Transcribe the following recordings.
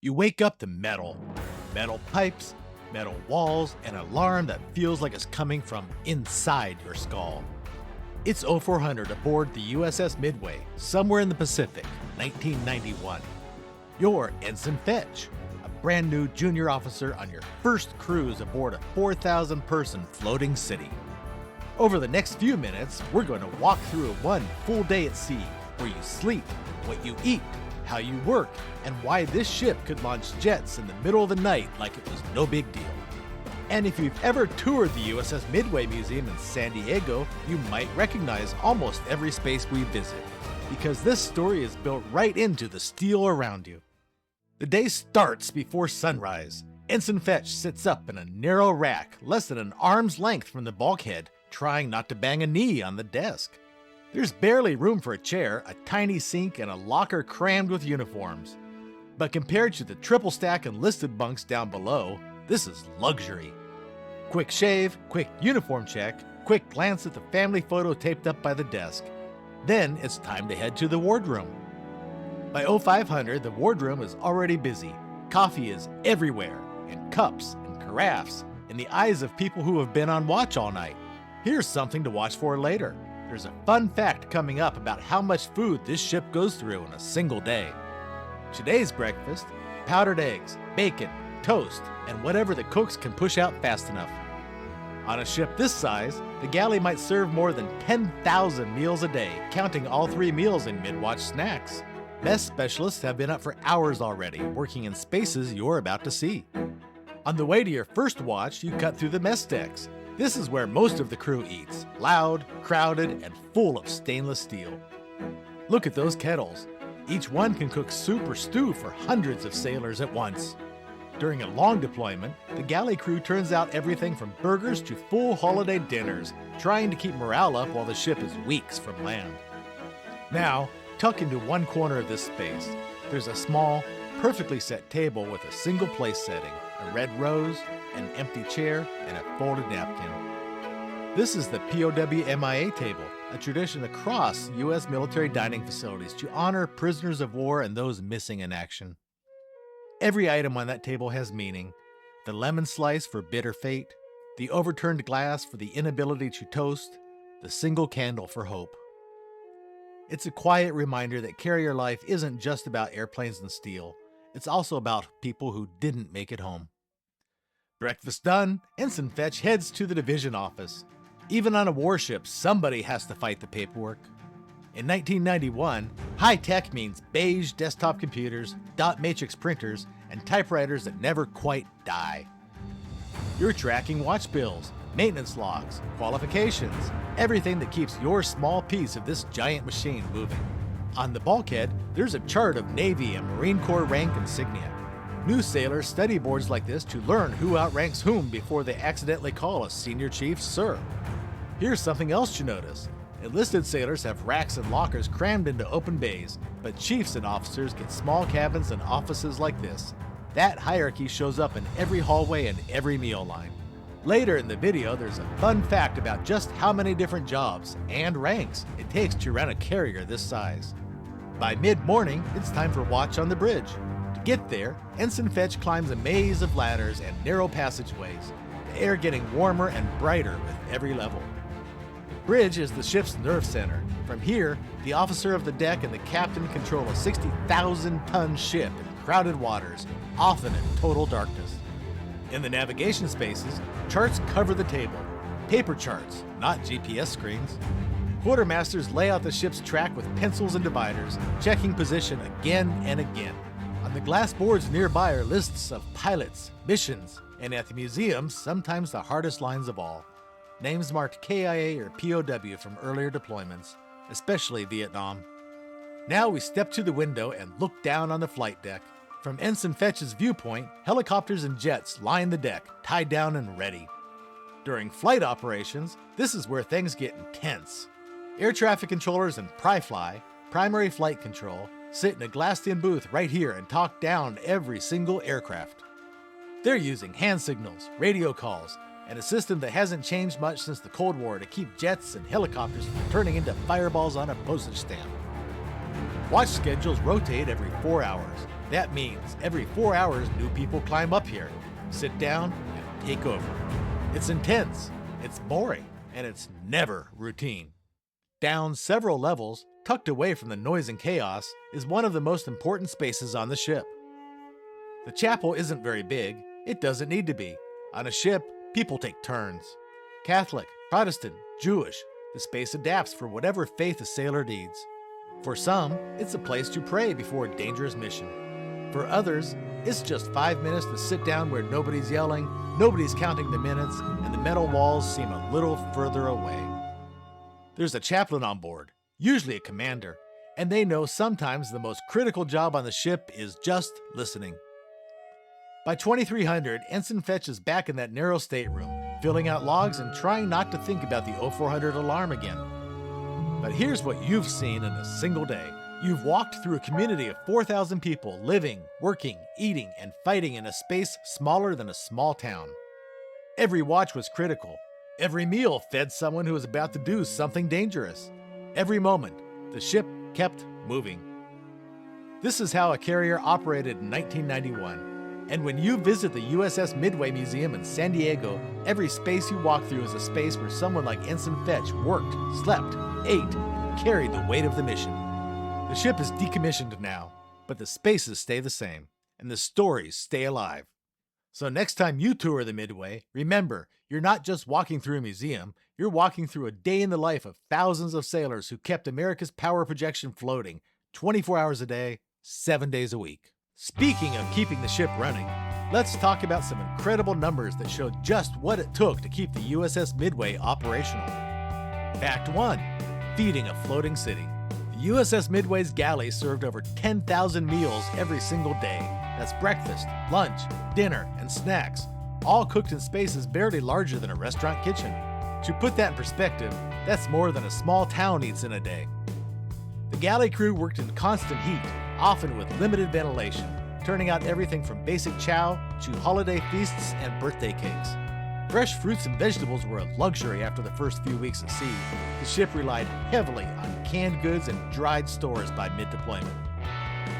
You wake up to metal. Metal pipes, metal walls, an alarm that feels like it's coming from inside your skull. It's 0400 aboard the USS Midway, somewhere in the Pacific, 1991. You're Ensign Fetch, a brand new junior officer on your first cruise aboard a 4,000-person floating city. Over the next few minutes, we're going to walk through one full day at sea, where you sleep, what you eat, how you work, and why this ship could launch jets in the middle of the night like it was no big deal. And if you've ever toured the USS Midway Museum in San Diego, you might recognize almost every space we visit, because this story is built right into the steel around you. The day starts before sunrise. Ensign Fetch sits up in a narrow rack less than an arm's length from the bulkhead, trying not to bang a knee on the desk. There's barely room for a chair, a tiny sink, and a locker crammed with uniforms. But compared to the triple stack enlisted bunks down below, this is luxury. Quick shave, quick uniform check, quick glance at the family photo taped up by the desk. Then it's time to head to the wardroom. By 0500, the wardroom is already busy. Coffee is everywhere, in cups and carafes, in the eyes of people who have been on watch all night. Here's something to watch for later. There's a fun fact coming up about how much food this ship goes through in a single day. Today's breakfast: powdered eggs, bacon, toast, and whatever the cooks can push out fast enough. On a ship this size, the Galley might serve more than 10,000 meals a day, counting all 3 meals in mid-watch snacks. Mess specialists have been up for hours already, working in spaces you're about to see. On the way to your first watch, you cut through the mess decks. This is where most of the crew eats, loud, crowded, and full of stainless steel. Look at those kettles. Each one can cook soup or stew for hundreds of sailors at once. During a long deployment, the galley crew turns out everything from burgers to full holiday dinners, trying to keep morale up while the ship is weeks from land. Now, tuck into one corner of this space. There's a small, perfectly set table with a single place setting, a red rose, an empty chair, and a folded napkin. This is the POW MIA table, a tradition across U.S. military dining facilities to honor prisoners of war and those missing in action. Every item on that table has meaning: the lemon slice for bitter fate, the overturned glass for the inability to toast, the single candle for hope. It's a quiet reminder that carrier life isn't just about airplanes and steel. It's also about people who didn't make it home. Breakfast done, Ensign Fetch heads to the division office. Even on a warship, somebody has to fight the paperwork. In 1991, high tech means beige desktop computers, dot matrix printers, and typewriters that never quite die. You're tracking watch bills, maintenance logs, qualifications, everything that keeps your small piece of this giant machine moving. On the bulkhead, there's a chart of Navy and Marine Corps rank insignia. New sailors study boards like this to learn who outranks whom before they accidentally call a senior chief sir. Here's something else you notice. Enlisted sailors have racks and lockers crammed into open bays, but chiefs and officers get small cabins and offices like this. That hierarchy shows up in every hallway and every meal line. Later in the video, there's a fun fact about just how many different jobs and ranks it takes to run a carrier this size. By mid-morning, it's time for watch on the bridge. To get there, Ensign Fetch climbs a maze of ladders and narrow passageways, the air getting warmer and brighter with every level. Bridge is the ship's nerve center. From here, the officer of the deck and the captain control a 60,000-ton ship in crowded waters, often in total darkness. In the navigation spaces, charts cover the table. Paper charts, not GPS screens. Quartermasters lay out the ship's track with pencils and dividers, checking position again and again. On the glass boards nearby are lists of pilots, missions, and at the museum, sometimes the hardest lines of all: names marked KIA or POW from earlier deployments, especially Vietnam. Now we step to the window and look down on the flight deck. From Ensign Fetch's viewpoint, helicopters and jets line the deck, tied down and ready. During flight operations, this is where things get intense. Air traffic controllers and PriFly, primary flight control, sit in a glassed-in booth right here and talk down every single aircraft. They're using hand signals, radio calls, and a system that hasn't changed much since the Cold War to keep jets and helicopters from turning into fireballs on a postage stamp. Watch schedules rotate every 4 hours. That means every 4 hours new people climb up here, sit down, and take over. It's intense, it's boring, and it's never routine. Down several levels, tucked away from the noise and chaos, is one of the most important spaces on the ship. The chapel isn't very big. It doesn't need to be. On a ship, people take turns. Catholic, Protestant, Jewish, the space adapts for whatever faith a sailor needs. For some, it's a place to pray before a dangerous mission. For others, it's just 5 minutes to sit down where nobody's yelling, nobody's counting the minutes, and the metal walls seem a little further away. There's a chaplain on board, usually a commander, and they know sometimes the most critical job on the ship is just listening. By 2300, Ensign Fetch is back in that narrow stateroom, filling out logs and trying not to think about the 0400 alarm again. But here's what you've seen in a single day. You've walked through a community of 4,000 people living, working, eating, and fighting in a space smaller than a small town. Every watch was critical. Every meal fed someone who was about to do something dangerous. Every moment, the ship kept moving. This is how a carrier operated in 1991. And when you visit the USS Midway Museum in San Diego, every space you walk through is a space where someone like Ensign Fetch worked, slept, ate, and carried the weight of the mission. The ship is decommissioned now, but the spaces stay the same, and the stories stay alive. So next time you tour the Midway, remember, you're not just walking through a museum, you're walking through a day in the life of thousands of sailors who kept America's power projection floating 24 hours a day, 7 days a week. Speaking of keeping the ship running, let's talk about some incredible numbers that show just what it took to keep the USS Midway operational. Fact 1. Feeding a floating city. The USS Midway's Galley served over 10,000 meals every single day. That's breakfast, lunch, dinner, and snacks, all cooked in spaces barely larger than a restaurant kitchen. To put that in perspective, that's more than a small town eats in a day. The galley crew worked in constant heat, often with limited ventilation, turning out everything from basic chow to holiday feasts and birthday cakes. Fresh fruits and vegetables were a luxury after the first few weeks at sea. The ship relied heavily on canned goods and dried stores by mid-deployment.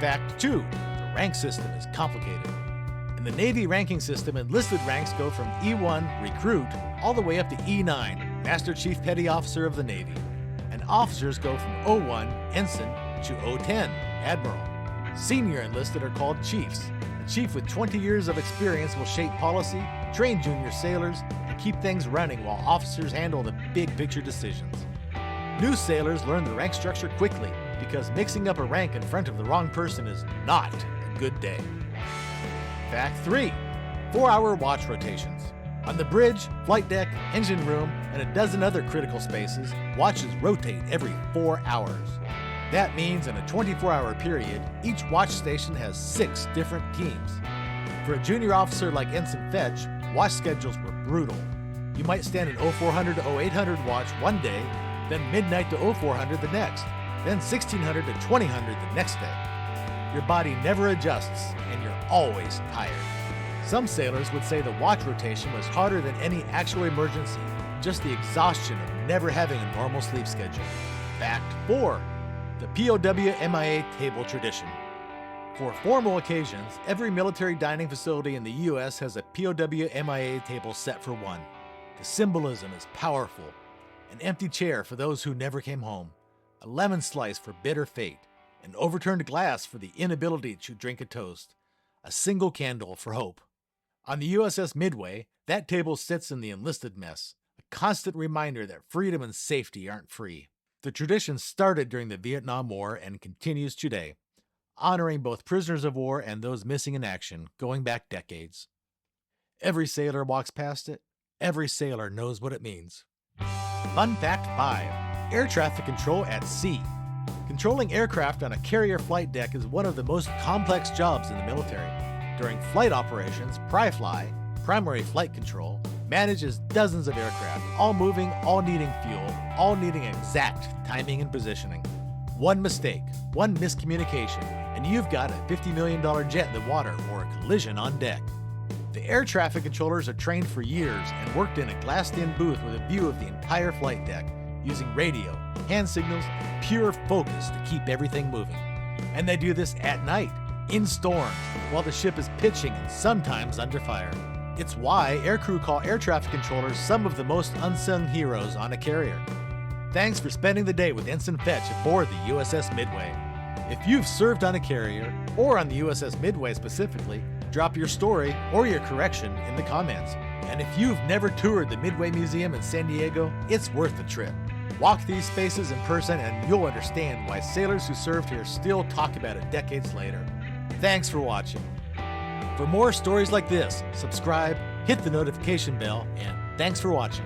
Fact 2. The rank system is complicated. In the Navy ranking system, enlisted ranks go from E1, recruit, all the way up to E9, Master Chief Petty Officer of the Navy. And officers go from O1, Ensign, to O10, Admiral. Senior enlisted are called Chiefs. A chief with 20 years of experience will shape policy, train junior sailors, and keep things running while officers handle the big picture decisions. New sailors learn the rank structure quickly because mixing up a rank in front of the wrong person is not a good day. Fact 3. 4-hour watch rotations. On the bridge, flight deck, engine room, and a dozen other critical spaces, watches rotate every 4 hours. That means in a 24-hour period, each watch station has 6 different teams. For a junior officer like Ensign Fetch, watch schedules were brutal. You might stand an 0400 to 0800 watch one day, then midnight to 0400 the next, then 1600 to 2000 the next day. Your body never adjusts, and you're always tired. Some sailors would say the watch rotation was harder than any actual emergency, just the exhaustion of never having a normal sleep schedule. Fact 4. The POW MIA table tradition. For formal occasions, every military dining facility in the U.S. has a POW MIA table set for one. The symbolism is powerful. An empty chair for those who never came home, a lemon slice for bitter fate, an overturned glass for the inability to drink a toast, a single candle for hope. On the USS Midway, that table sits in the enlisted mess, a constant reminder that freedom and safety aren't free. The tradition started during the Vietnam War and continues today, honoring both prisoners of war and those missing in action, going back decades. Every sailor walks past it. Every sailor knows what it means. Fun Fact 5. Air traffic control at sea. Controlling aircraft on a carrier flight deck is one of the most complex jobs in the military. During flight operations, PriFly, primary flight control, manages dozens of aircraft, all moving, all needing fuel, all needing exact timing and positioning. One mistake, one miscommunication, and you've got a $50 million jet in the water or a collision on deck. The air traffic controllers are trained for years and worked in a glassed-in booth with a view of the entire flight deck, using radio, hand signals, and pure focus to keep everything moving. And they do this at night, in storms, while the ship is pitching and sometimes under fire. It's why aircrew call air traffic controllers some of the most unsung heroes on a carrier. Thanks for spending the day with Ensign Fetch aboard the USS Midway. If you've served on a carrier, or on the USS Midway specifically, drop your story or your correction in the comments. And if you've never toured the Midway Museum in San Diego, it's worth the trip. Walk these spaces in person and you'll understand why sailors who served here still talk about it decades later. Thanks for watching. For more stories like this, subscribe, hit the notification bell, and thanks for watching.